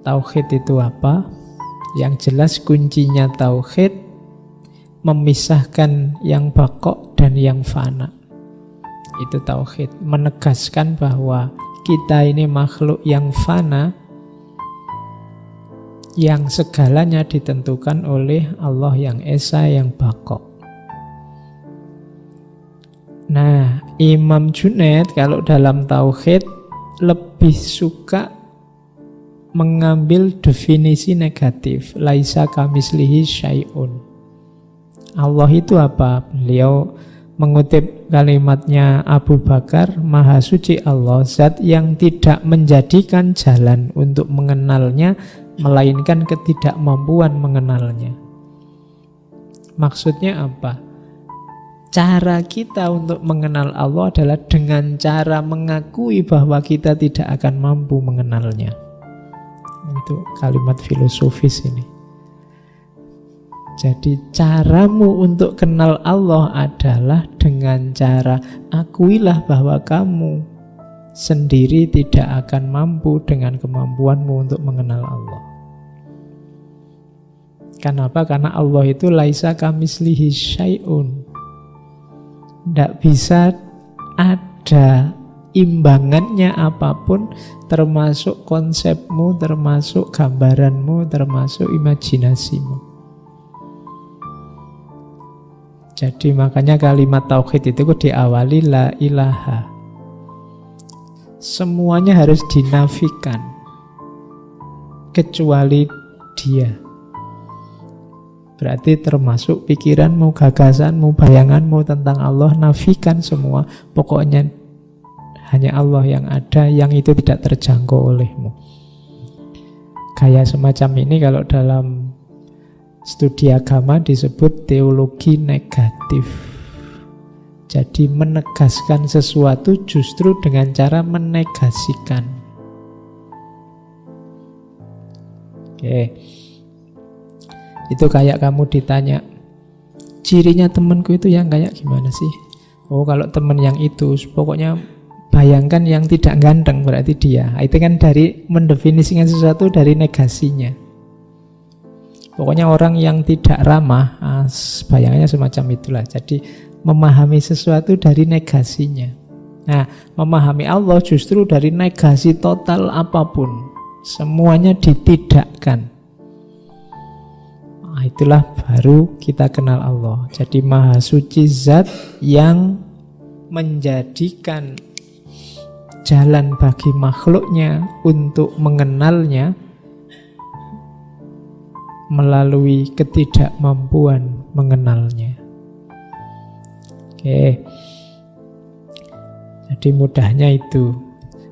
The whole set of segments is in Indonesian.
Tauhid itu apa? Yang jelas kuncinya tauhid memisahkan yang baqo dan yang fana. Itu tauhid, menegaskan bahwa kita ini makhluk yang fana, yang segalanya ditentukan oleh Allah yang esa, yang baqo. Nah, Imam Junaid kalau dalam tauhid lebih suka mengambil definisi negatif. Laisa kamislihi syai'un. Allah itu apa? Beliau mengutip kalimatnya Abu Bakar, Maha Suci Allah, zat yang tidak menjadikan jalan untuk mengenalnya, melainkan ketidakmampuan mengenalnya. Maksudnya apa? Cara kita untuk mengenal Allah adalah dengan cara mengakui bahwa kita tidak akan mampu mengenalnya. Itu kalimat filosofis ini. Jadi caramu untuk kenal Allah adalah dengan cara akuilah bahwa kamu sendiri tidak akan mampu dengan kemampuanmu untuk mengenal Allah. Kenapa? Karena Allah itu laisa kamislihi syai'un. Tidak bisa ada imbangannya apapun, termasuk konsepmu, termasuk gambaranmu, termasuk imajinasimu. Jadi makanya kalimat tauhid itu diawali la ilaha. Semuanya harus dinafikan kecuali dia. Berarti termasuk pikiranmu, gagasanmu, bayanganmu tentang Allah, nafikan semua. Pokoknya hanya Allah yang ada, yang itu tidak terjangkau olehmu. Gaya semacam ini kalau dalam studi agama disebut teologi negatif. Jadi menegaskan sesuatu justru dengan cara menegasikan. Oke. Itu kayak kamu ditanya, cirinya temanku itu yang kayak gimana sih? Oh, kalau teman yang itu, pokoknya bayangkan yang tidak ganteng berarti dia. Itu kan dari mendefinisikan sesuatu dari negasinya. Pokoknya orang yang tidak ramah, bayangannya semacam itulah. Jadi memahami sesuatu dari negasinya. Nah, memahami Allah justru dari negasi total apapun. Semuanya ditidakkan. Nah, itulah baru kita kenal Allah. Jadi Maha Suci zat yang menjadikan jalan bagi makhluknya untuk mengenalnya melalui ketidakmampuan mengenalnya. Oke. Jadi mudahnya itu.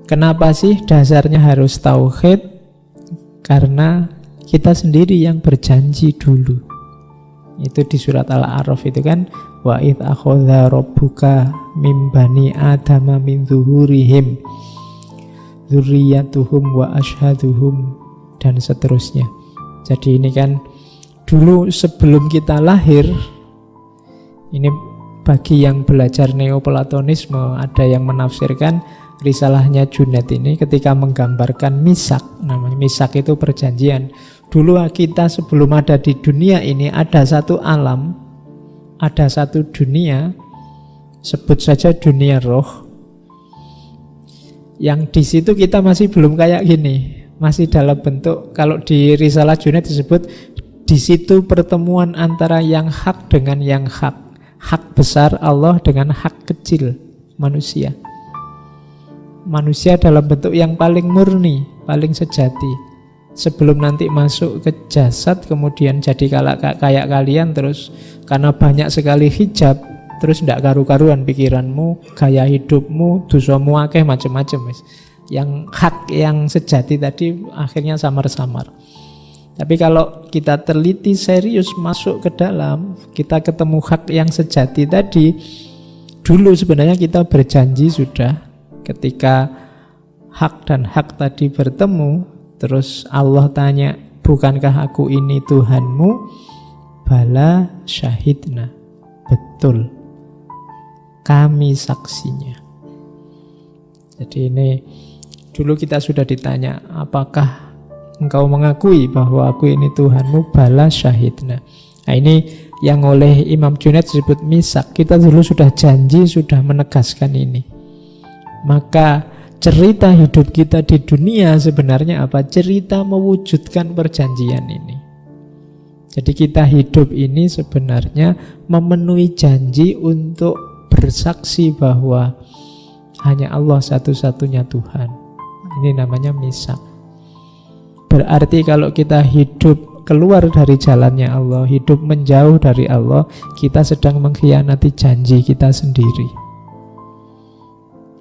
Kenapa sih dasarnya harus tauhid? Karena kita sendiri yang berjanji dulu. Itu di surat Al-A'raf itu kan, wa idz akhadha rabbuka mim bani adama min zuhurihim dzurriyyatuhum wa asyhaduhum, dan seterusnya. Jadi ini kan dulu sebelum kita lahir, ini bagi yang belajar neoplatonisme, ada yang menafsirkan risalahnya Junaid ini ketika menggambarkan misak. Namanya misak itu perjanjian. Dulu kita sebelum ada di dunia ini ada satu alam, ada satu dunia, sebut saja dunia roh, yang di situ kita masih belum kayak gini, masih dalam bentuk, kalau di risalah Junaid disebut di situ pertemuan antara yang hak dengan yang hak. Hak besar Allah dengan hak kecil manusia. Manusia dalam bentuk yang paling murni, paling sejati. Sebelum nanti masuk ke jasad, kemudian jadi kayak kalian, terus karena banyak sekali hijab, terus tidak karu-karuan pikiranmu, gaya hidupmu, dosamu akeh macam-macam. Yang hak, yang sejati tadi akhirnya samar-samar. Tapi kalau kita teliti serius masuk ke dalam, kita ketemu hak yang sejati tadi. Dulu sebenarnya kita berjanji sudah, ketika hak dan hak tadi bertemu, terus Allah tanya, bukankah aku ini Tuhanmu? Bala syahidna. Betul, kami saksinya. Jadi ini dulu kita sudah ditanya, apakah engkau mengakui bahwa aku ini Tuhanmu, bala syahidna. Nah ini yang oleh Imam Junaid disebut misak. Kita dulu sudah janji, sudah menegaskan ini. Maka cerita hidup kita di dunia sebenarnya apa? Cerita mewujudkan perjanjian ini. Jadi kita hidup ini sebenarnya memenuhi janji untuk bersaksi bahwa hanya Allah satu-satunya Tuhan. Ini namanya misak. Berarti kalau kita hidup keluar dari jalannya Allah, hidup menjauh dari Allah, kita sedang mengkhianati janji kita sendiri.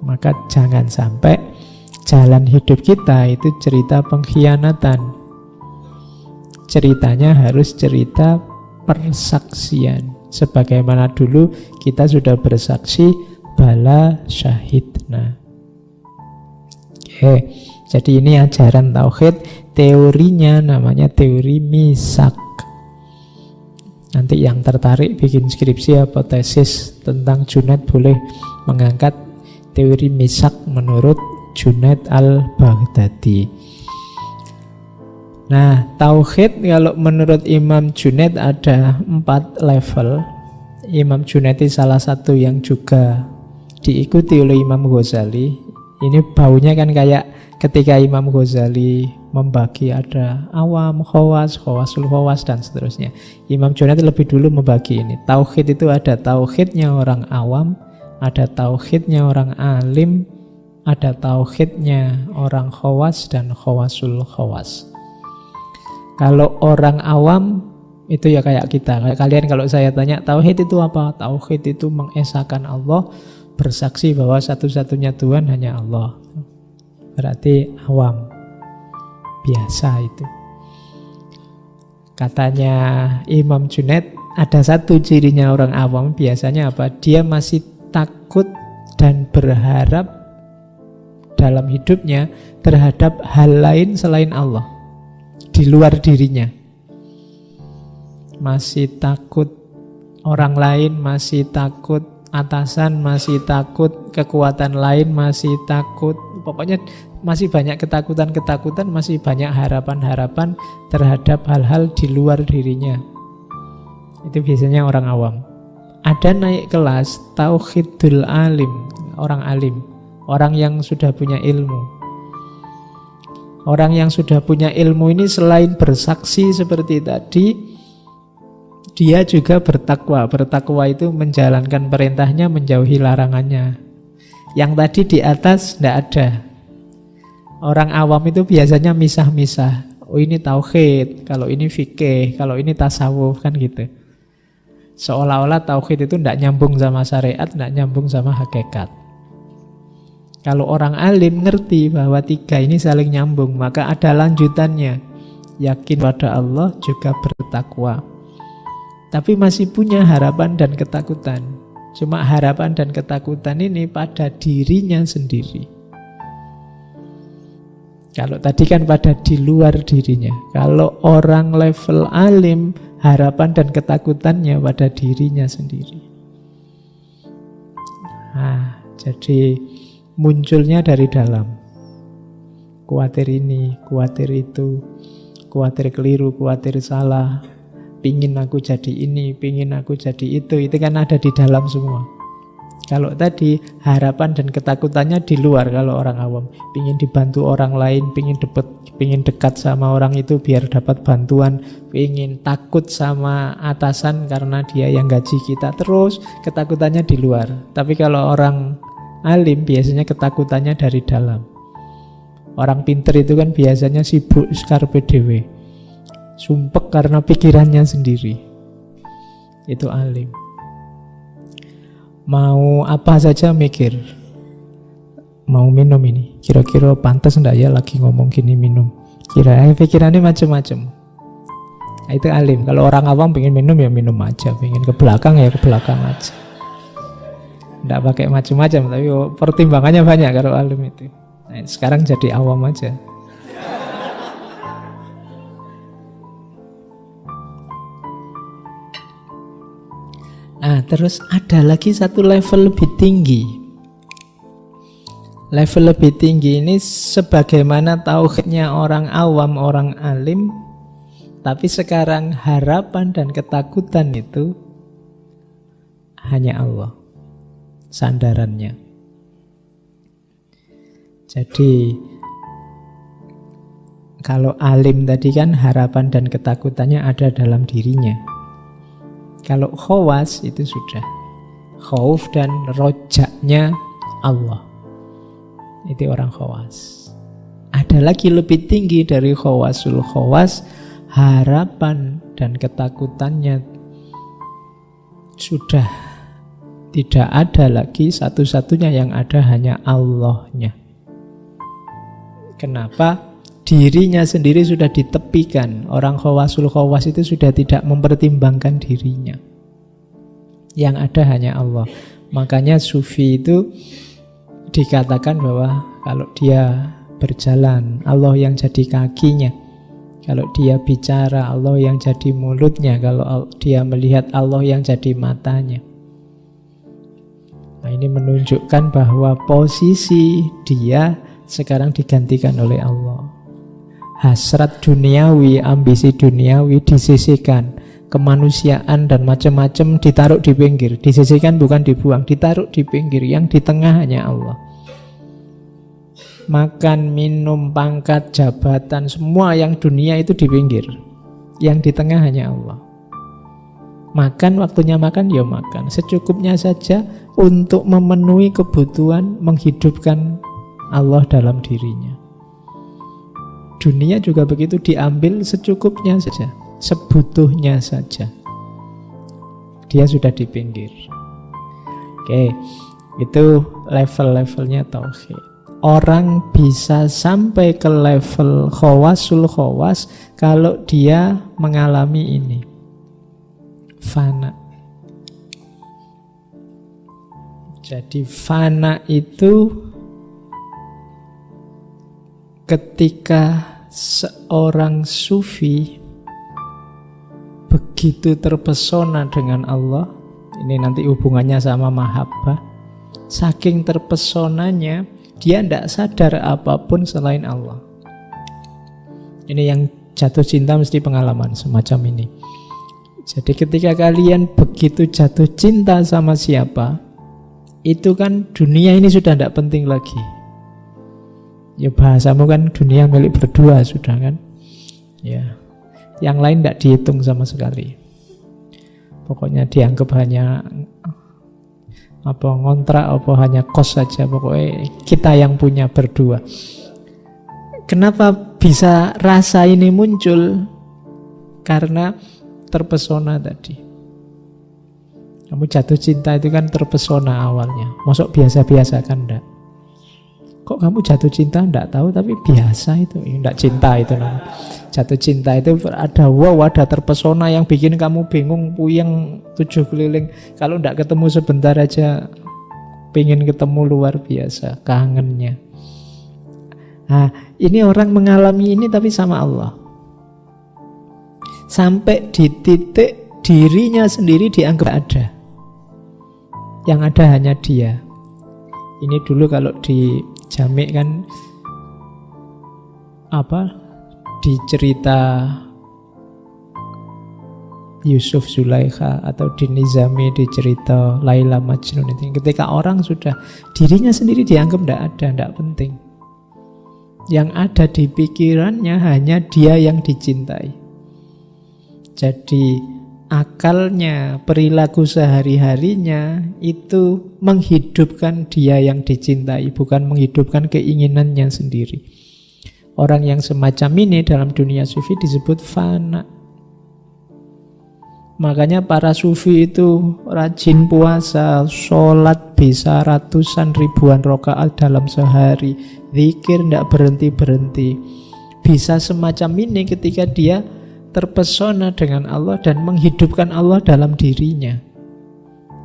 Maka jangan sampai jalan hidup kita itu cerita pengkhianatan. Ceritanya harus cerita persaksian. Sebagaimana dulu kita sudah bersaksi bala syahidna. Oke, jadi ini ajaran tauhid. Teorinya namanya teori misak. Nanti yang tertarik bikin skripsi atau tesis tentang Junaid boleh mengangkat teori misak menurut Junaid al-Baghdadi. Nah, tauhid kalau menurut Imam Junaid ada 4 level. Imam Junaid itu salah satu yang juga diikuti oleh Imam Ghazali. Ini baunya kan kayak ketika Imam Ghazali membagi ada awam, khawas, khawasul khawas, dan seterusnya. Imam Junaid lebih dulu membagi ini. Tauhid itu ada tauhidnya orang awam, ada tauhidnya orang alim, ada tauhidnya orang khawas dan khawasul khawas. Kalau orang awam itu ya kayak kita, kayak kalian kalau saya tanya tauhid itu apa? Tauhid itu mengesahkan Allah, bersaksi bahwa satu-satunya Tuhan hanya Allah. Berarti awam, biasa itu. Katanya Imam Junaid ada satu cirinya orang awam biasanya apa? Dia masih takut dan berharap dalam hidupnya terhadap hal lain selain Allah, di luar dirinya. Masih takut orang lain, masih takut atasan, masih takut kekuatan lain, masih takut, pokoknya masih banyak ketakutan-ketakutan, masih banyak harapan-harapan terhadap hal-hal di luar dirinya. Itu biasanya orang awam. Ada naik kelas tauhidul alim, orang alim, orang yang sudah punya ilmu. Orang yang sudah punya ilmu ini selain bersaksi seperti tadi, dia juga bertakwa. Bertakwa itu menjalankan perintahnya, menjauhi larangannya. Yang tadi di atas tidak ada. Orang awam itu biasanya misah-misah. Oh ini tauhid, kalau ini fikih, kalau ini tasawuf, kan gitu. Seolah-olah tauhid itu tidak nyambung sama syariat, tidak nyambung sama hakikat. Kalau orang alim ngerti bahwa 3 ini saling nyambung, maka ada lanjutannya. Yakin pada Allah juga bertakwa. Tapi masih punya harapan dan ketakutan. Cuma harapan dan ketakutan ini pada dirinya sendiri. Kalau tadi kan pada di luar dirinya. Kalau orang level alim, harapan dan ketakutannya pada dirinya sendiri. Nah, jadi munculnya dari dalam. Kuatir ini, kuatir itu, kuatir keliru, kuatir salah, pingin aku jadi ini, pingin aku jadi itu kan ada di dalam semua. Kalau tadi harapan dan ketakutannya di luar. Kalau orang awam pingin dibantu orang lain, pingin dekat sama orang itu biar dapat bantuan, pingin takut sama atasan karena dia yang gaji kita, terus ketakutannya di luar. Tapi kalau orang alim biasanya ketakutannya dari dalam. Orang pinter itu kan biasanya sibuk karpe dhewe, sumpek karena pikirannya sendiri. Itu alim. Mau apa saja mikir. Mau minum ini, kira-kira pantas enggak ya lagi ngomong gini minum. Pikirannya macam-macam. Nah, itu alim. Kalau orang awam pengen minum ya minum aja, pengen ke belakang ya ke belakang aja. Enggak pakai macam-macam, tapi pertimbangannya banyak kalau alim itu. Nah, sekarang jadi awam aja. Nah, terus ada lagi satu level lebih tinggi. Level lebih tinggi ini sebagaimana tauhidnya orang awam, orang alim. Tapi sekarang harapan dan ketakutan itu hanya Allah, sandarannya. Jadi kalau alim tadi kan harapan dan ketakutannya ada dalam dirinya. Kalau khawas itu sudah khauf dan rojaknya Allah. Itu orang khawas. Ada lagi lebih tinggi dari khawasul khawas, harapan dan ketakutannya sudah tidak ada lagi, satu-satunya yang ada hanya Allahnya. Kenapa? Dirinya sendiri sudah ditepikan. Orang khawasul khawas itu sudah tidak mempertimbangkan dirinya. Yang ada hanya Allah. Makanya sufi itu dikatakan bahwa kalau dia berjalan, Allah yang jadi kakinya. Kalau dia bicara, Allah yang jadi mulutnya. Kalau dia melihat, Allah yang jadi matanya. Nah, ini menunjukkan bahwa posisi dia sekarang digantikan oleh Allah. Hasrat duniawi, ambisi duniawi disisihkan. Kemanusiaan dan macam-macam ditaruh di pinggir. Disisihkan bukan dibuang, ditaruh di pinggir. Yang di tengah hanya Allah. Makan, minum, pangkat, jabatan, semua yang dunia itu di pinggir. Yang di tengah hanya Allah. Makan, waktunya makan, ya makan. Secukupnya saja untuk memenuhi kebutuhan menghidupkan Allah dalam dirinya. Dunia juga begitu, diambil secukupnya saja, sebutuhnya saja. Dia sudah di pinggir. Oke, itu level-levelnya tauhid. Orang bisa sampai ke level khawasul khawas kalau dia mengalami ini, fana. Jadi fana itu ketika seorang sufi begitu terpesona dengan Allah. Ini nanti hubungannya sama mahabbah. Saking terpesonanya, dia tidak sadar apapun selain Allah. Ini yang jatuh cinta mesti pengalaman semacam ini. Jadi ketika kalian begitu jatuh cinta sama siapa, itu kan dunia ini sudah tidak penting lagi. Ya bahasamu kan dunia milik berdua sudah kan. Ya, yang lain tidak dihitung sama sekali. Pokoknya dianggap hanya ngontrak, hanya kos saja. Pokoknya kita yang punya berdua. Kenapa bisa rasa ini muncul? Karena terpesona tadi. Kamu jatuh cinta itu kan terpesona awalnya. Masuk biasa-biasa kan enggak? Kok kamu jatuh cinta? Enggak tahu, tapi biasa itu. Enggak cinta itu namanya. Jatuh cinta itu ada wow, ada terpesona yang bikin kamu bingung, puyeng, 7 keliling. Kalau enggak ketemu sebentar aja, pengen ketemu luar biasa, kangennya. Nah, ini orang mengalami ini tapi sama Allah. Sampai di titik dirinya sendiri dianggap ada. Yang ada hanya dia. Ini dulu kalau di Jamik kan di cerita Yusuf Zulaikha atau di Nizami di cerita Laila Majnun itu, ketika orang sudah dirinya sendiri dianggap tidak ada, tidak penting. Yang ada di pikirannya hanya dia yang dicintai. Jadi akalnya, perilaku sehari-harinya itu menghidupkan dia yang dicintai, bukan menghidupkan keinginannya sendiri. Orang yang semacam ini dalam dunia sufi disebut fana. Makanya para sufi itu rajin puasa, sholat bisa ratusan ribuan rakaat dalam sehari, zikir tidak berhenti-berhenti. Bisa semacam ini ketika dia terpesona dengan Allah dan menghidupkan Allah dalam dirinya,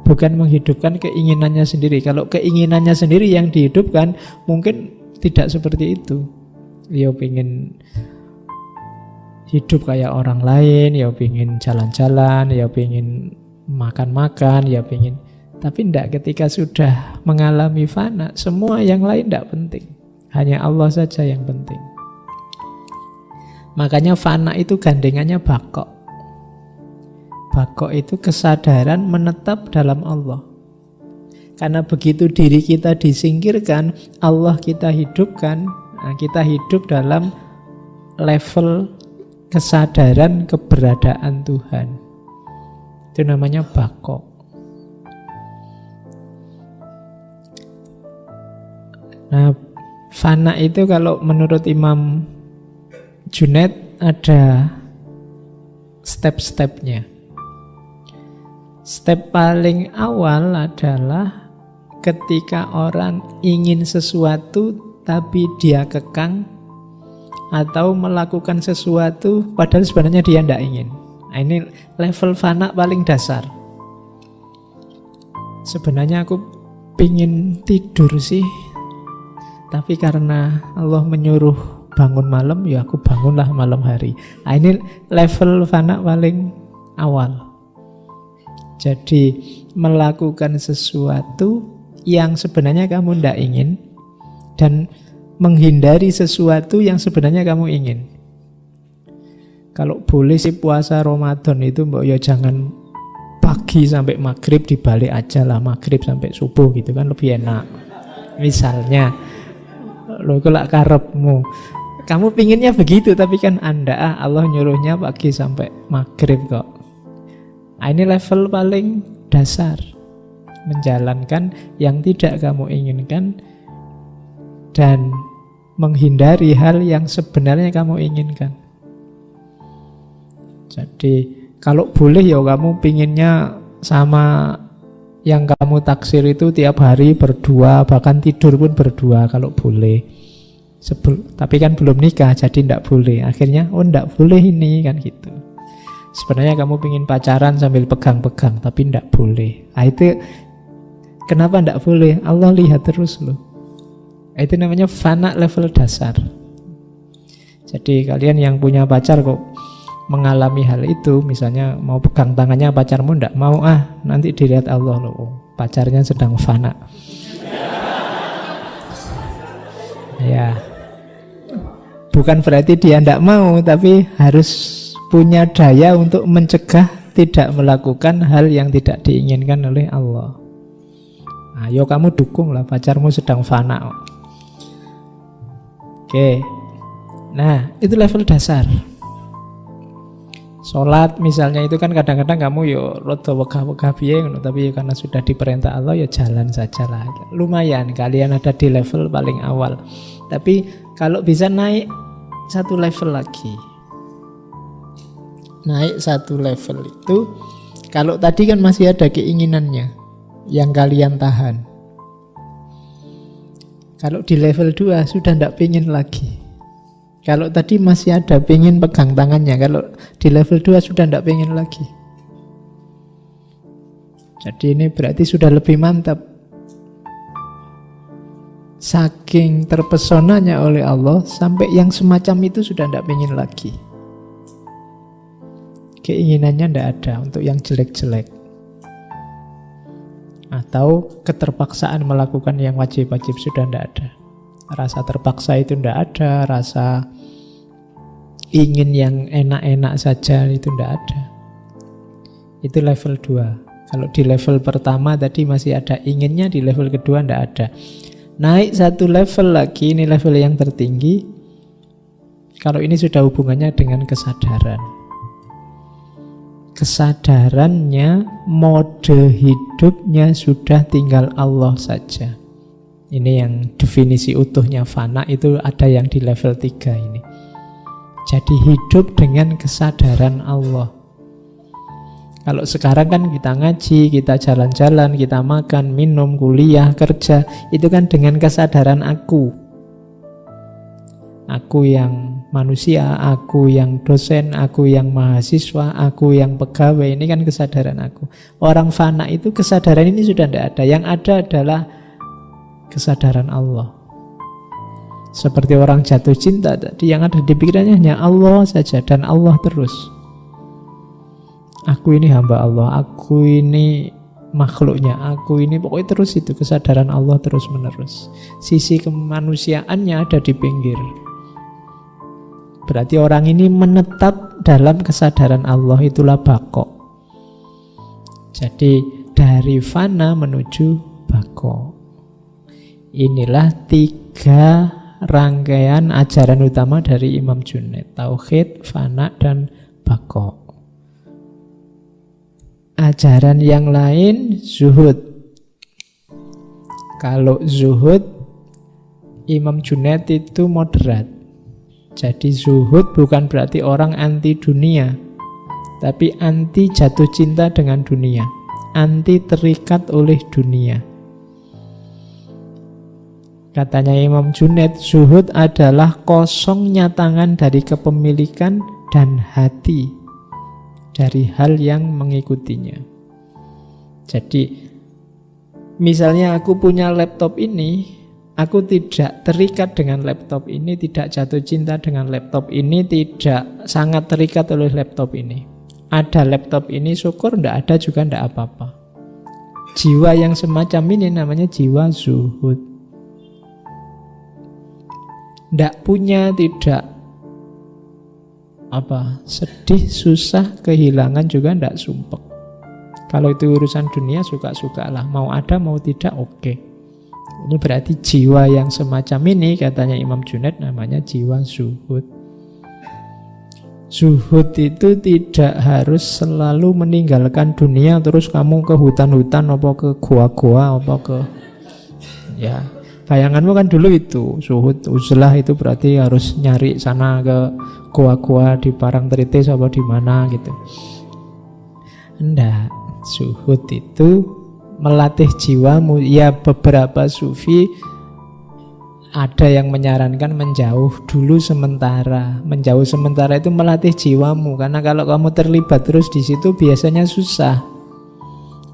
bukan menghidupkan keinginannya sendiri. Kalau keinginannya sendiri yang dihidupkan, mungkin tidak seperti itu. Dia pengen hidup kayak orang lain, ya pengen jalan-jalan, ya pengen makan-makan, ya pengen. Tapi tidak, ketika sudah mengalami fana, semua yang lain tidak penting. Hanya Allah saja yang penting. Makanya fana itu gandengannya bakok. Bakok itu kesadaran menetap dalam Allah. Karena begitu diri kita disingkirkan, Allah kita hidupkan, nah kita hidup dalam level kesadaran keberadaan Tuhan. Itu namanya bakok. Nah, fana itu kalau menurut Imam Junaid ada step-stepnya. Step paling awal adalah ketika orang ingin sesuatu tapi dia kekang, atau melakukan sesuatu padahal sebenarnya dia tidak ingin. Nah, ini level fana paling dasar. Sebenarnya aku pingin tidur sih, tapi karena Allah menyuruh bangun malam, ya aku bangunlah malam hari. Nah, ini level fana paling awal. Jadi melakukan sesuatu yang sebenarnya kamu tidak ingin, dan menghindari sesuatu yang sebenarnya kamu ingin. Kalau boleh sih puasa Ramadan itu mbak ya jangan pagi sampai maghrib, dibalik aja lah maghrib sampai subuh gitu kan, lebih enak. Misalnya lo kelak karepmu, kamu pinginnya begitu, tapi kan Anda Allah nyuruhnya pagi sampai maghrib kok. Nah, ini level paling dasar, menjalankan yang tidak kamu inginkan dan menghindari hal yang sebenarnya kamu inginkan. Jadi kalau boleh ya kamu pinginnya sama yang kamu taksir itu tiap hari berdua, bahkan tidur pun berdua kalau boleh. Tapi kan belum nikah, jadi tidak boleh. Akhirnya tidak boleh ini kan gitu. Sebenarnya kamu pingin pacaran sambil pegang-pegang, tapi tidak boleh. Nah, itu kenapa tidak boleh? Allah lihat terus loh. Itu namanya fana level dasar. Jadi kalian yang punya pacar kok mengalami hal itu, misalnya mau pegang tangannya pacarmu tidak mau, nanti dilihat Allah loh, pacarnya sedang fana. Ya, bukan berarti dia tidak mau, tapi harus punya daya untuk mencegah tidak melakukan hal yang tidak diinginkan oleh Allah. Ayo kamu dukung lah, pacarmu sedang fana. Oke, nah itu level dasar. Sholat misalnya itu kan kadang-kadang kamu yo rada wegah-wegah piye ngono, tapi karena sudah diperintah Allah ya jalan saja lah. Lumayan kalian ada di level paling awal. Tapi kalau bisa naik satu level lagi. Naik satu level itu, kalau tadi kan masih ada keinginannya yang kalian tahan. Kalau di level 2 sudah tidak pengen lagi. Kalau tadi masih ada pengen pegang tangannya, kalau di level 2 sudah tidak pengen lagi. Jadi ini berarti sudah lebih mantap. Saking terpesonanya oleh Allah, sampai yang semacam itu sudah tidak pengen lagi. Keinginannya tidak ada untuk yang jelek-jelek. Atau keterpaksaan melakukan yang wajib-wajib sudah tidak ada. Rasa terpaksa itu tidak ada, rasa ingin yang enak-enak saja itu tidak ada. Itu level 2. Kalau di level pertama tadi masih ada inginnya, di level kedua tidak ada. Naik satu level lagi, ini level yang tertinggi. Kalau ini sudah hubungannya dengan kesadaran. Kesadarannya, mode hidupnya sudah tinggal Allah saja. Ini yang definisi utuhnya fana itu ada yang di level 3 ini. Jadi hidup dengan kesadaran Allah. Kalau sekarang kan kita ngaji, kita jalan-jalan, kita makan, minum, kuliah, kerja, itu kan dengan kesadaran aku. Aku yang manusia, aku yang dosen, aku yang mahasiswa, aku yang pegawai, ini kan kesadaran aku. Orang fana itu kesadaran ini sudah tidak ada. Yang ada adalah kesadaran Allah. Seperti orang jatuh cinta tadi, yang ada di pikirannya hanya Allah saja dan Allah terus. Aku ini hamba Allah, aku ini makhluknya, aku ini pokoknya terus itu kesadaran Allah terus menerus. Sisi kemanusiaannya ada di pinggir. Berarti orang ini menetap dalam kesadaran Allah, itulah bako. Jadi dari fana menuju bako. Inilah 3 rangkaian ajaran utama dari Imam Junaid: tauhid, fana, dan bako. Ajaran yang lain zuhud. Kalau zuhud, Imam Junaid itu moderat. Jadi zuhud bukan berarti orang anti dunia, tapi anti jatuh cinta dengan dunia, anti terikat oleh dunia. Katanya Imam Junaid, zuhud adalah kosongnya tangan dari kepemilikan dan hati dari hal yang mengikutinya. Jadi misalnya aku punya laptop ini, aku tidak terikat dengan laptop ini, tidak jatuh cinta dengan laptop ini, tidak sangat terikat oleh laptop ini. Ada laptop ini syukur, tidak ada juga tidak apa-apa. Jiwa yang semacam ini namanya jiwa zuhud. Tidak punya, tidak sedih, susah, kehilangan juga tidak sumpek. Kalau itu urusan dunia suka-suka lah, mau ada mau tidak oke. Ini berarti jiwa yang semacam ini, katanya Imam Junaid, namanya jiwa zuhud. Zuhud itu tidak harus selalu meninggalkan dunia terus kamu ke hutan-hutan apa ke gua-gua apa ke ya. Bayanganmu kan dulu itu zuhud uzlah itu berarti harus nyari sana ke gua-gua di Parangtritis apa di mana gitu. Enggak, zuhud itu melatih jiwamu. Ya, beberapa sufi ada yang menyarankan menjauh dulu sementara. Menjauh sementara itu melatih jiwamu, karena kalau kamu terlibat terus di situ biasanya susah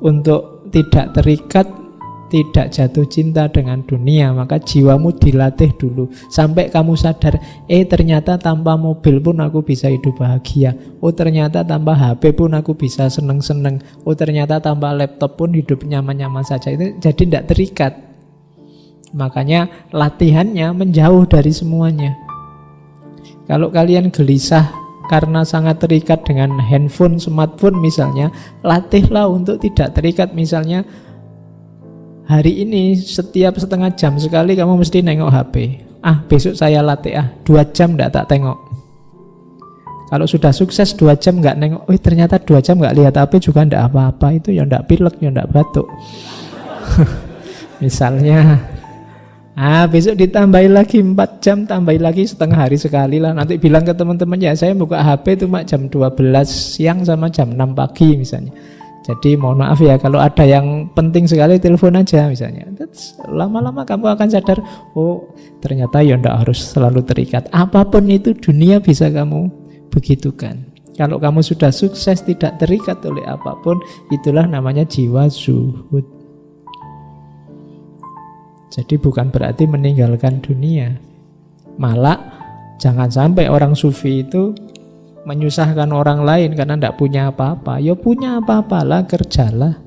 untuk tidak terikat, tidak jatuh cinta dengan dunia. Maka jiwamu dilatih dulu sampai kamu sadar, ternyata tanpa mobil pun aku bisa hidup bahagia. Oh ternyata tanpa HP pun aku bisa seneng-seneng. Oh ternyata tanpa laptop pun hidup nyaman-nyaman saja. Itu jadi tidak terikat. Makanya latihannya menjauh dari semuanya. Kalau kalian gelisah karena sangat terikat dengan handphone, smartphone misalnya, latihlah untuk tidak terikat. Misalnya hari ini setiap setengah jam sekali kamu mesti nengok HP. Besok saya latih 2 jam tidak tak tengok. Kalau sudah sukses 2 jam nggak nengok, ternyata 2 jam nggak lihat HP juga tidak apa-apa. Itu ya tidak pilek, ya tidak batuk. Misalnya besok ditambahin lagi 4 jam, tambahin lagi setengah hari sekali lah. Nanti bilang ke teman-teman, ya saya buka HP cuma jam 12 siang sama jam 6 pagi misalnya. Jadi mohon maaf ya, kalau ada yang penting sekali telepon aja misalnya. Lama-lama kamu akan sadar, oh ternyata ya tidak harus selalu terikat. Apapun itu dunia bisa kamu begitukan. Kalau kamu sudah sukses tidak terikat oleh apapun, itulah namanya jiwa zuhud. Jadi bukan berarti meninggalkan dunia. Malah jangan sampai orang sufi itu menyusahkan orang lain karena tidak punya apa-apa. Ya punya apa-apalah, kerjalah.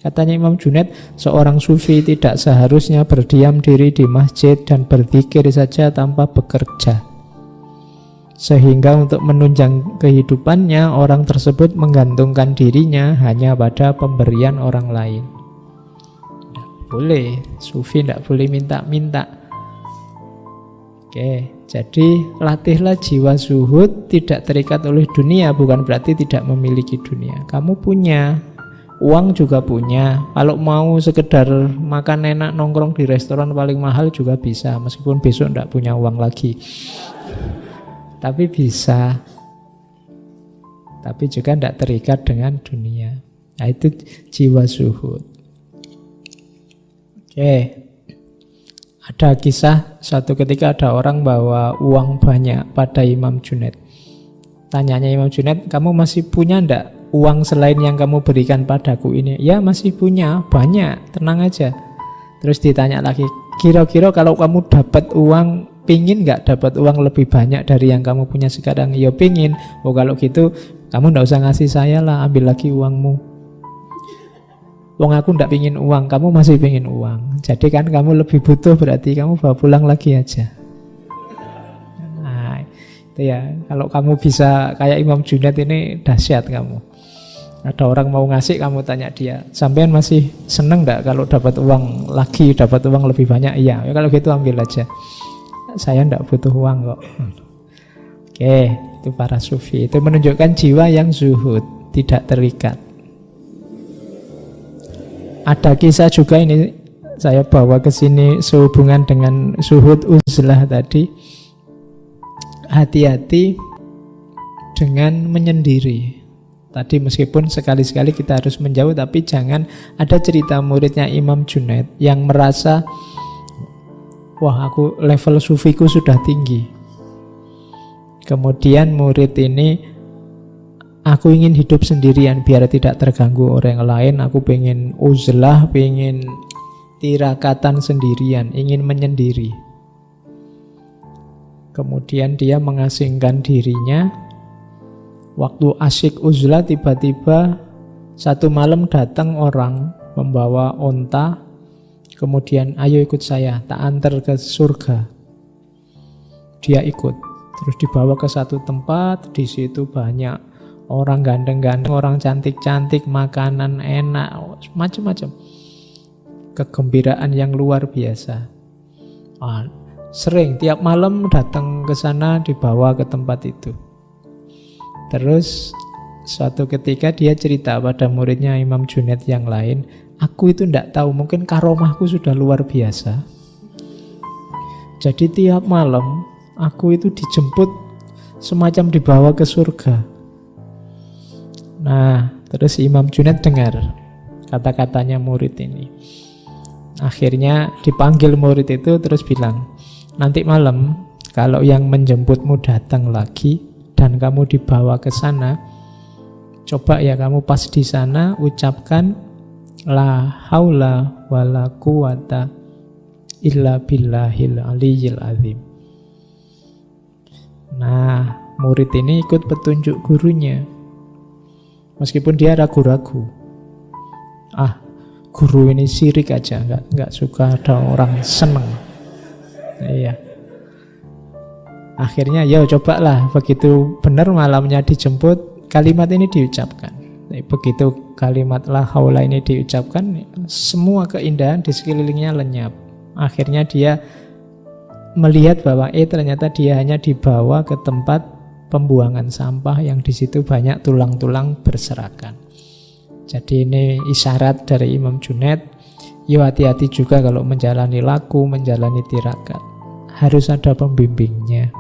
Katanya Imam Junaid, seorang sufi tidak seharusnya berdiam diri di masjid dan berzikir saja tanpa bekerja. Sehingga untuk menunjang kehidupannya, orang tersebut menggantungkan dirinya hanya pada pemberian orang lain. Tidak boleh, sufi tidak boleh minta-minta. Oke, jadi latihlah jiwa zuhud, tidak terikat oleh dunia, bukan berarti tidak memiliki dunia. Kamu punya, uang juga punya. Kalau mau sekedar makan enak, nongkrong di restoran paling mahal juga bisa, meskipun besok tidak punya uang lagi. Tapi bisa. Tapi juga tidak terikat dengan dunia. Nah itu jiwa zuhud. Oke. Ada kisah suatu ketika ada orang bawa uang banyak pada Imam Junaid. Tanyanya Imam Junaid, kamu masih punya enggak uang selain yang kamu berikan padaku ini? Ya masih punya, banyak, tenang aja. Terus ditanya lagi, kira-kira kalau kamu dapat uang, pingin enggak dapat uang lebih banyak dari yang kamu punya sekarang? Ya pingin. Oh kalau gitu kamu enggak usah ngasih saya lah, ambil lagi uangmu. Wong aku ndak pingin uang, kamu masih pingin uang. Jadi kan kamu lebih butuh, berarti kamu bawa pulang lagi aja. Nah, itu ya. Kalau kamu bisa kayak Imam Junaid ini dahsyat kamu. Ada orang mau ngasih, kamu tanya dia, sampean masih seneng nggak kalau dapat uang lagi, dapat uang lebih banyak? Iya, ya, kalau gitu ambil aja. Saya ndak butuh uang kok. Oke, itu para sufi. Itu menunjukkan jiwa yang zuhud, tidak terikat. Ada kisah juga ini saya bawa ke sini sehubungan dengan zuhud uzlah tadi. Hati-hati dengan menyendiri. Tadi meskipun sekali-sekali kita harus menjauh, tapi jangan ada cerita muridnya Imam Junaid yang merasa, wah aku level sufiku sudah tinggi. Kemudian murid ini, aku ingin hidup sendirian biar tidak terganggu orang lain, aku pengen uzlah, pengen tirakatan sendirian, ingin menyendiri. Kemudian dia mengasingkan dirinya. Waktu asyik uzlah, tiba-tiba satu malam datang orang membawa onta, kemudian ayo ikut saya, tak antar ke surga. Dia ikut, terus dibawa ke satu tempat, di situ banyak orang ganteng-ganteng, orang cantik-cantik, makanan enak, macam-macam. Kegembiraan yang luar biasa. Sering tiap malam datang ke sana, dibawa ke tempat itu. Terus suatu ketika dia cerita pada muridnya Imam Junaid yang lain, aku itu tidak tahu, mungkin karomahku sudah luar biasa. Jadi tiap malam aku itu dijemput semacam dibawa ke surga. Nah, terus Imam Junaid dengar kata-katanya murid ini. Akhirnya dipanggil murid itu terus bilang, nanti malam kalau yang menjemputmu datang lagi dan kamu dibawa ke sana, coba ya kamu pas di sana ucapkan la haula wala quwata illa billahil aliyyil azim. Nah, murid ini ikut petunjuk gurunya. Meskipun dia ragu-ragu. Guru ini syirik aja, enggak suka ada orang seneng. Iya. Akhirnya ya cobalah, begitu benar malamnya dijemput, kalimat ini diucapkan. Begitu kalimat la haula ini diucapkan, semua keindahan di sekelilingnya lenyap. Akhirnya dia melihat bahwa ternyata dia hanya dibawa ke tempat pembuangan sampah yang di situ banyak tulang-tulang berserakan. Jadi ini isyarat dari Imam Junaid, yo hati-hati juga kalau menjalani laku, menjalani tirakat. Harus ada pembimbingnya.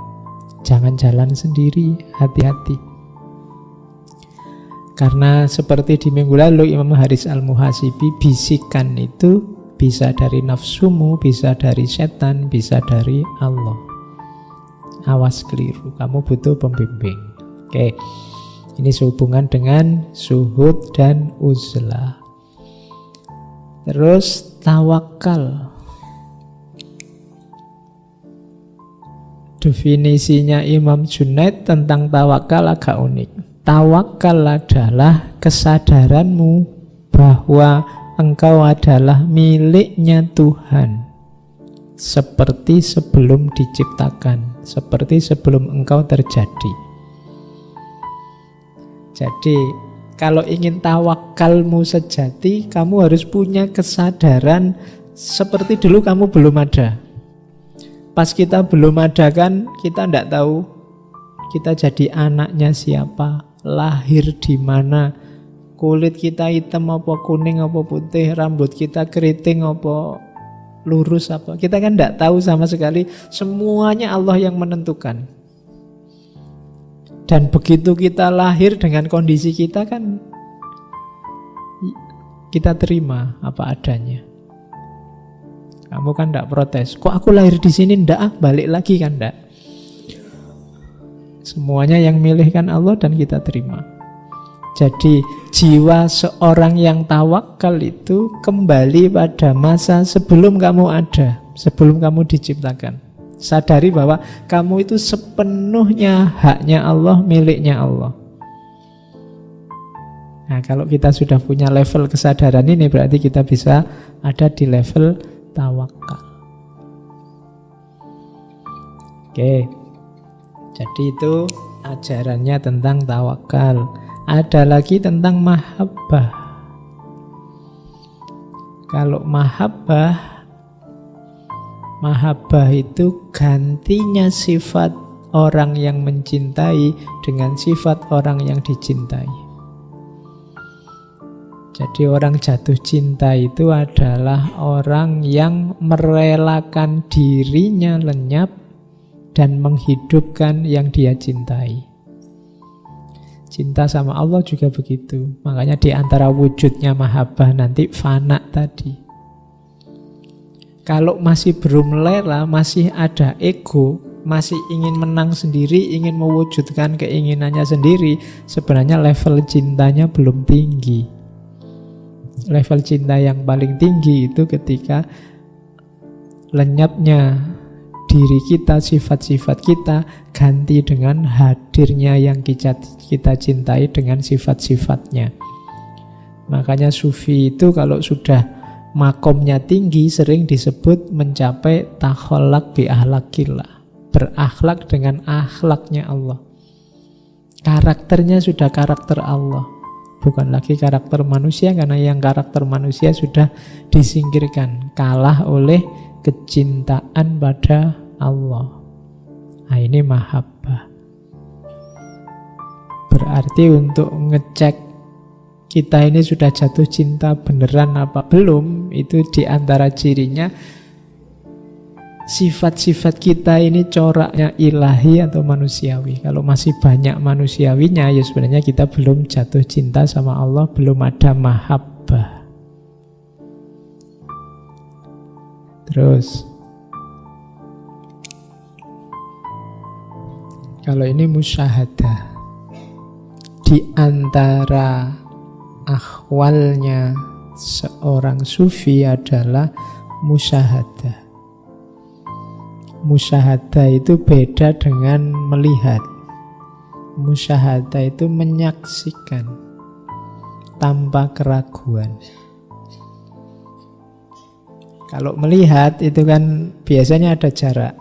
Jangan jalan sendiri, hati-hati. Karena seperti di minggu lalu Imam Haris Al-Muhasibi, bisikan itu bisa dari nafsumu, bisa dari setan, bisa dari Allah. Awas keliru, kamu butuh pembimbing. Oke, ini sehubungan dengan zuhud dan uzlah. Terus tawakal. Definisinya Imam Junaid tentang tawakal agak unik. Tawakal adalah kesadaranmu bahwa engkau adalah miliknya Tuhan, seperti sebelum diciptakan, seperti sebelum engkau terjadi. Jadi kalau ingin tawakalmu sejati, kamu harus punya kesadaran seperti dulu kamu belum ada. Pas kita belum ada kan, kita tidak tahu kita jadi anaknya siapa, lahir di mana, kulit kita hitam apa kuning apa putih, rambut kita keriting apa lurus apa. Kita kan tidak tahu sama sekali, semuanya Allah yang menentukan. Dan begitu kita lahir dengan kondisi kita kan, kita terima apa adanya. Kamu kan tidak protes. Kok aku lahir di sini ndak balik lagi kan ndak. Semuanya yang milih kan Allah dan kita terima. Jadi jiwa seorang yang tawakal itu kembali pada masa sebelum kamu ada, sebelum kamu diciptakan. Sadari bahwa kamu itu sepenuhnya haknya Allah, miliknya Allah. Nah, kalau kita sudah punya level kesadaran ini, berarti kita bisa ada di level tawakal. Oke, jadi itu ajarannya tentang tawakal. Ada lagi tentang mahabbah. Kalau mahabbah itu gantinya sifat orang yang mencintai dengan sifat orang yang dicintai. Jadi orang jatuh cinta itu adalah orang yang merelakan dirinya lenyap dan menghidupkan yang dia cintai. Cinta sama Allah juga begitu. Makanya di antara wujudnya mahabbah nanti fana tadi. Kalau masih belum rela, masih ada ego, masih ingin menang sendiri, ingin mewujudkan keinginannya sendiri, sebenarnya level cintanya belum tinggi. Level cinta yang paling tinggi itu ketika lenyapnya diri kita, sifat-sifat kita, ganti dengan hadirnya yang kita cintai dengan sifat-sifatnya. Makanya sufi itu kalau sudah makomnya tinggi sering disebut mencapai takholak bi ahlakillah, berakhlak dengan akhlaknya Allah. Karakternya sudah karakter Allah, bukan lagi karakter manusia, karena yang karakter manusia sudah disingkirkan, kalah oleh kecintaan pada Allah. Nah, ini mahabbah. Berarti untuk ngecek kita ini sudah jatuh cinta beneran apa belum, itu diantara cirinya sifat-sifat kita ini coraknya ilahi atau manusiawi. Kalau masih banyak manusiawinya, ya sebenarnya kita belum jatuh cinta sama Allah, belum ada mahabbah. Terus kalau ini musyahadah, di antara ahwalnya seorang sufi adalah musyahadah. Musyahadah itu beda dengan melihat. Musyahadah itu menyaksikan tanpa keraguan. Kalau melihat itu kan biasanya ada jarak.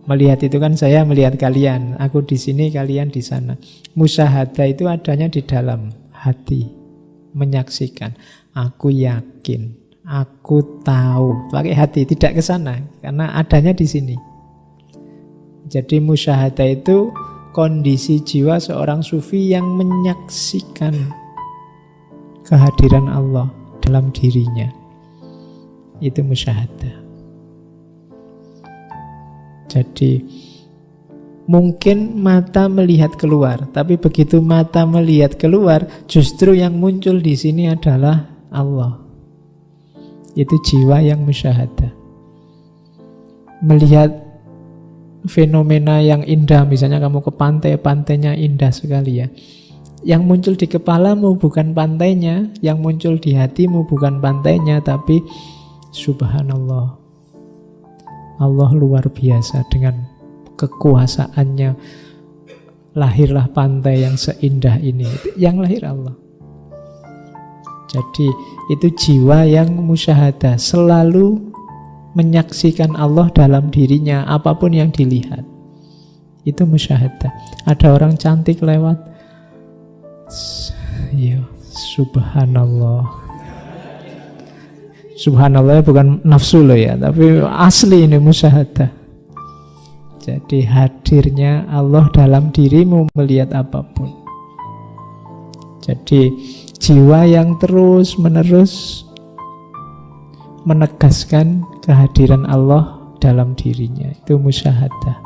Melihat itu kan saya melihat kalian, aku di sini, kalian di sana. Musyahadah itu adanya di dalam hati, menyaksikan. Aku yakin, aku tahu, pakai hati, tidak ke sana, karena adanya di sini. Jadi musyahadah itu kondisi jiwa seorang sufi yang menyaksikan kehadiran Allah dalam dirinya. Itu musyahadah. Jadi mungkin mata melihat keluar, tapi begitu mata melihat keluar, justru yang muncul di sini adalah Allah. Itu jiwa yang musyahadah. Melihat fenomena yang indah, misalnya kamu ke pantai, pantainya indah sekali ya. Yang muncul di kepalamu bukan pantainya, yang muncul di hatimu bukan pantainya, tapi subhanallah, Allah luar biasa dengan kekuasaannya. Lahirlah pantai yang seindah ini. Yang lahir Allah. Jadi itu jiwa yang musyahadah, selalu menyaksikan Allah dalam dirinya, apapun yang dilihat. Itu musyahadah. Ada orang cantik lewat, ya subhanallah. Subhanallah bukan nafsu loh ya, tapi asli ini musyahadah. Jadi hadirnya Allah dalam dirimu melihat apapun. Jadi jiwa yang terus menerus menegaskan kehadiran Allah dalam dirinya, itu musyahadah.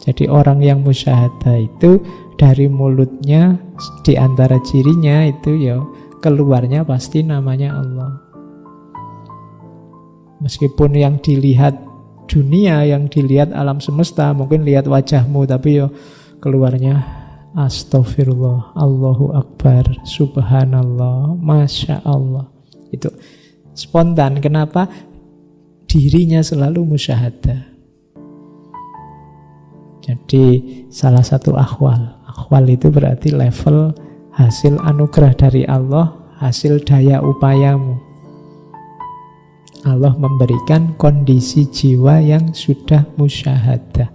Jadi orang yang musyahadah itu dari mulutnya, di antara cirinya itu ya keluarnya pasti namanya Allah. Meskipun yang dilihat dunia, yang dilihat alam semesta, mungkin lihat wajahmu, tapi ya keluarnya astagfirullah, Allahu Akbar, subhanallah, masya Allah. Itu spontan. Kenapa? Dirinya selalu musyahadah. Jadi salah satu ahwal itu berarti level hasil anugerah dari Allah, hasil daya upayamu. Allah memberikan kondisi jiwa yang sudah musyahadah.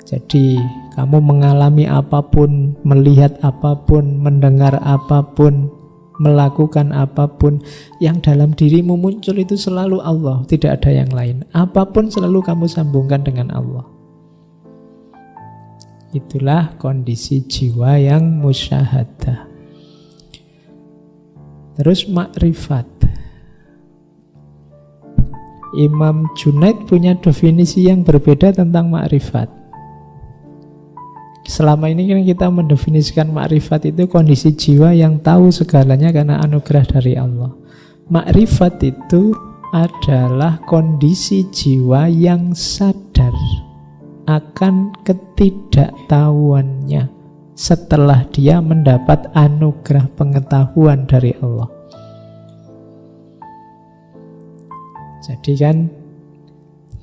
Jadi kamu mengalami apapun, melihat apapun, mendengar apapun, melakukan apapun, yang dalam dirimu muncul itu selalu Allah, tidak ada yang lain. Apapun selalu kamu sambungkan dengan Allah. Itulah kondisi jiwa yang musyahadah. Terus makrifat. Imam Junaid punya definisi yang berbeda tentang makrifat. Selama ini kan kita mendefinisikan makrifat itu kondisi jiwa yang tahu segalanya karena anugerah dari Allah. Makrifat itu adalah kondisi jiwa yang sadar akan ketidaktahuannya setelah dia mendapat anugerah pengetahuan dari Allah. Jadi kan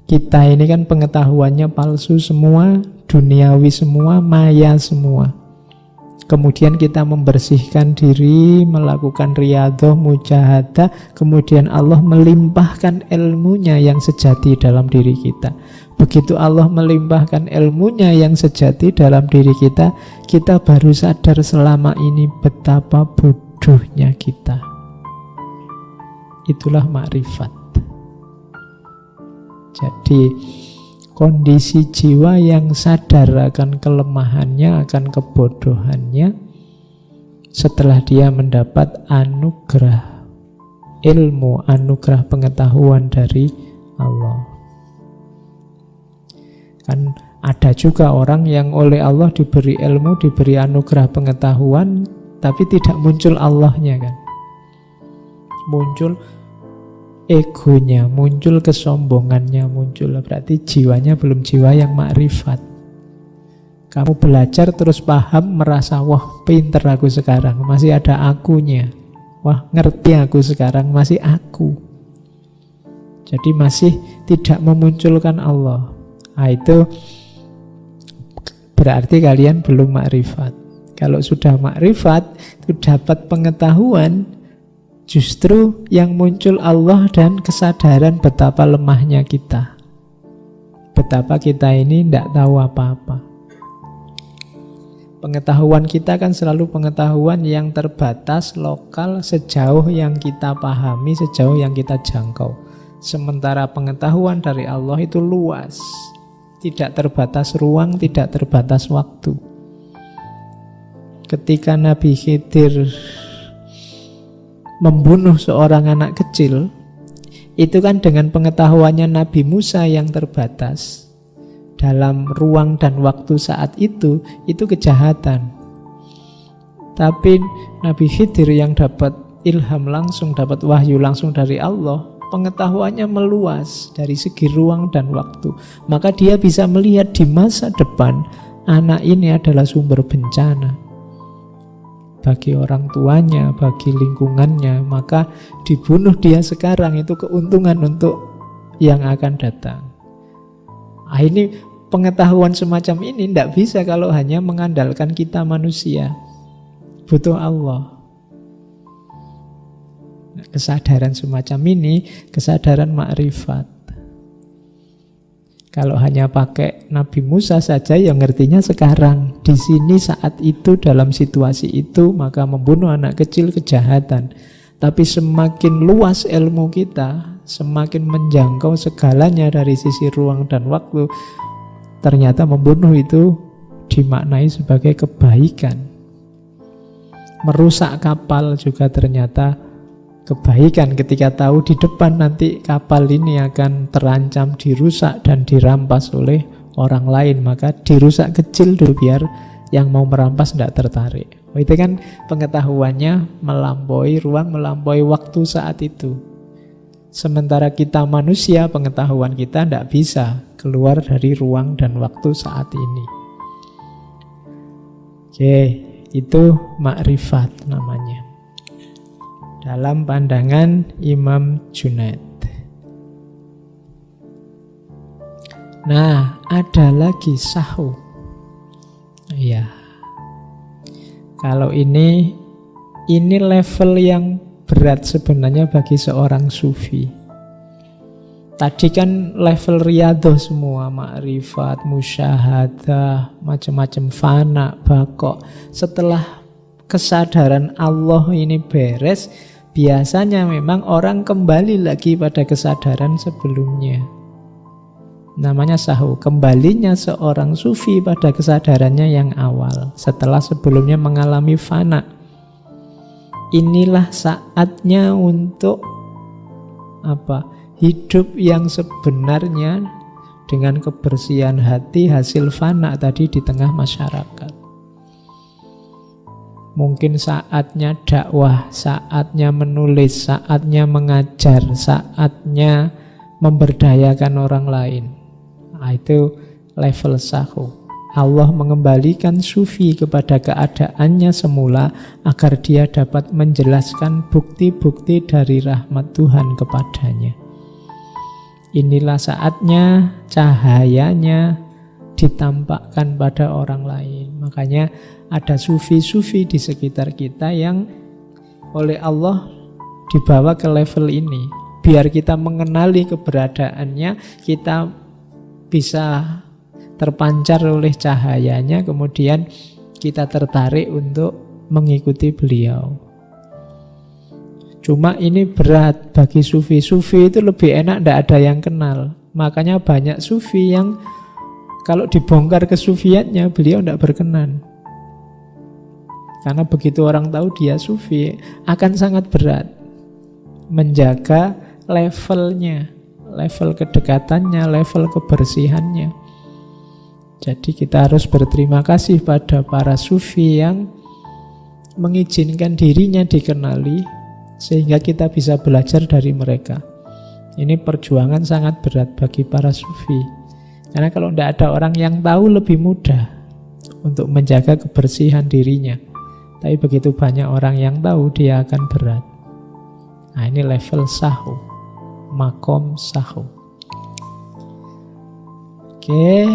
kita ini kan pengetahuannya palsu semua, duniawi semua, maya semua. Kemudian kita membersihkan diri, melakukan riyadhah, mujahadah, kemudian Allah melimpahkan ilmunya yang sejati dalam diri kita. Begitu Allah melimpahkan ilmunya yang sejati dalam diri kita, kita baru sadar selama ini betapa bodohnya kita. Itulah makrifat. Jadi kondisi jiwa yang sadar akan kelemahannya, akan kebodohannya setelah dia mendapat anugerah ilmu, anugerah pengetahuan dari Allah. Kan ada juga orang yang oleh Allah diberi ilmu, diberi anugerah pengetahuan, tapi tidak muncul Allahnya kan. Muncul egonya, muncul kesombongannya, muncul. Berarti jiwanya belum jiwa yang makrifat. Kamu belajar terus paham, merasa wah pinter aku sekarang, masih ada akunya. Wah ngerti aku sekarang, masih aku. Jadi masih tidak memunculkan Allah. Nah, itu berarti kalian belum makrifat. Kalau sudah makrifat, itu dapat pengetahuan, justru yang muncul Allah dan kesadaran betapa lemahnya kita. Betapa kita ini tidak tahu apa-apa. Pengetahuan kita kan selalu pengetahuan yang terbatas, lokal, sejauh yang kita pahami, sejauh yang kita jangkau. Sementara pengetahuan dari Allah itu luas, tidak terbatas ruang, tidak terbatas waktu. Ketika Nabi Khidir membunuh seorang anak kecil, itu kan dengan pengetahuannya Nabi Musa yang terbatas dalam ruang dan waktu saat itu kejahatan. Tapi Nabi Khidir yang dapat ilham langsung, dapat wahyu langsung dari Allah, pengetahuannya meluas dari segi ruang dan waktu. Maka dia bisa melihat di masa depan anak ini adalah sumber bencana bagi orang tuanya, bagi lingkungannya. Maka dibunuh dia sekarang itu keuntungan untuk yang akan datang. Nah, ini pengetahuan semacam ini tidak bisa kalau hanya mengandalkan kita manusia. Butuh Allah. Nah, kesadaran semacam ini, kesadaran makrifat. Kalau hanya pakai Nabi Musa saja, ya ngertinya sekarang, di sini, saat itu, dalam situasi itu, maka membunuh anak kecil kejahatan. Tapi semakin luas ilmu kita, semakin menjangkau segalanya dari sisi ruang dan waktu, ternyata membunuh itu dimaknai sebagai kebaikan. Merusak kapal juga ternyata kebaikan ketika tahu di depan nanti kapal ini akan terancam dirusak dan dirampas oleh orang lain. Maka dirusak kecil dulu biar yang mau merampas tidak tertarik. Itu kan pengetahuannya melampaui ruang, melampaui waktu saat itu. Sementara kita manusia, pengetahuan kita tidak bisa keluar dari ruang dan waktu saat ini. Oke, itu makrifat namanya dalam pandangan Imam Junaid. Nah, ada lagi sahu. Ya. Kalau ini level yang berat sebenarnya bagi seorang sufi. Tadi kan level riyadhah semua, makrifat, musyahadah, macam-macam fana, baqo. Setelah kesadaran Allah ini beres, biasanya memang orang kembali lagi pada kesadaran sebelumnya. Namanya sahu, kembalinya seorang sufi pada kesadarannya yang awal setelah sebelumnya mengalami fana. Inilah saatnya untuk hidup yang sebenarnya dengan kebersihan hati hasil fana tadi di tengah masyarakat. Mungkin saatnya dakwah, saatnya menulis, saatnya mengajar, saatnya memberdayakan orang lain. Itu level sahu. Allah mengembalikan sufi kepada keadaannya semula agar dia dapat menjelaskan bukti-bukti dari rahmat Tuhan kepadanya. Inilah saatnya cahayanya ditampakkan pada orang lain. Makanya ada sufi-sufi di sekitar kita yang oleh Allah dibawa ke level ini. Biar kita mengenali keberadaannya, kita bisa terpancar oleh cahayanya, kemudian kita tertarik untuk mengikuti beliau. Cuma ini berat bagi sufi. Sufi itu lebih enak, tidak ada yang kenal. Makanya banyak sufi yang kalau dibongkar kesufiannya, beliau tidak berkenan. Karena begitu orang tahu dia sufi, akan sangat berat menjaga levelnya, level kedekatannya, level kebersihannya. Jadi kita harus berterima kasih pada para sufi yang mengizinkan dirinya dikenali, sehingga kita bisa belajar dari mereka. Ini perjuangan sangat berat bagi para sufi. Karena kalau tidak ada orang yang tahu, lebih mudah untuk menjaga kebersihan dirinya. Tapi begitu banyak orang yang tahu, dia akan berat. Nah, ini level sahu, makom sahu. Oke.